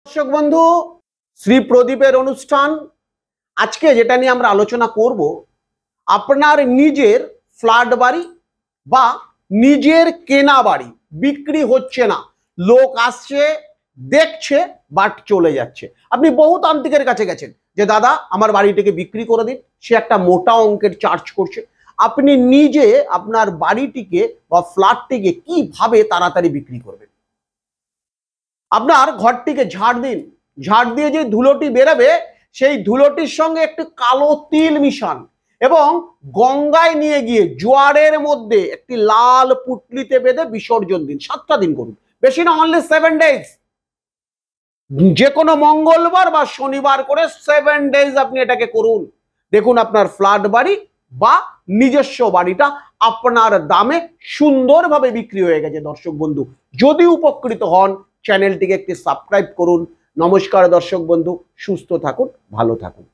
দর্শক বন্ধু, শ্রী প্রদীপের অনুষ্ঠান। আজকে যেটা নিয়ে আমরা আলোচনা করব, আপনার নিজের ফ্ল্যাট বাড়ি বা নিজের কেনা বাড়ি বিক্রি হচ্ছে না, লোক আসছে দেখছে বাট চলে যাচ্ছে। আপনি বহু তান্ত্রিকের কাছে গেছেন যে দাদা আমার বাড়িটিকে বিক্রি করে দিন, সে একটা মোটা অঙ্কের চার্জ করছে। আপনি নিজে আপনার বাড়িটিকে বা ফ্ল্যাটটিকে কিভাবে তাড়াতাড়ি বিক্রি করবেন? আপনার ঘরটিকে ঝাড় দিন, ঝাড় দিয়ে যে ধুলোটি বেরোবে সেই ধুলোটির সঙ্গে একটু কালো তিল মিশান এবং গঙ্গায় নিয়ে গিয়ে জোয়ারের মধ্যে একটি লাল পুটলিতে বেঁধে বিসর্জন দিন। 7টা দিন করুন, বেশি না, অনলি 7 ডেজ। যে কোনো মঙ্গলবার বা শনিবার করে 7 ডেজ আপনি এটাকে করুন। দেখুন আপনার ফ্ল্যাট বাড়ি বা নিজস্ব বাড়িটা আপনার দামে সুন্দরভাবে বিক্রি হয়ে গেছে। দর্শক বন্ধু, যদি উপকৃত হন চ্যানেলটিকে একটি সাবস্ক্রাইব করুন। নমস্কার দর্শক বন্ধু, সুস্থ থাকুন, ভালো থাকুন।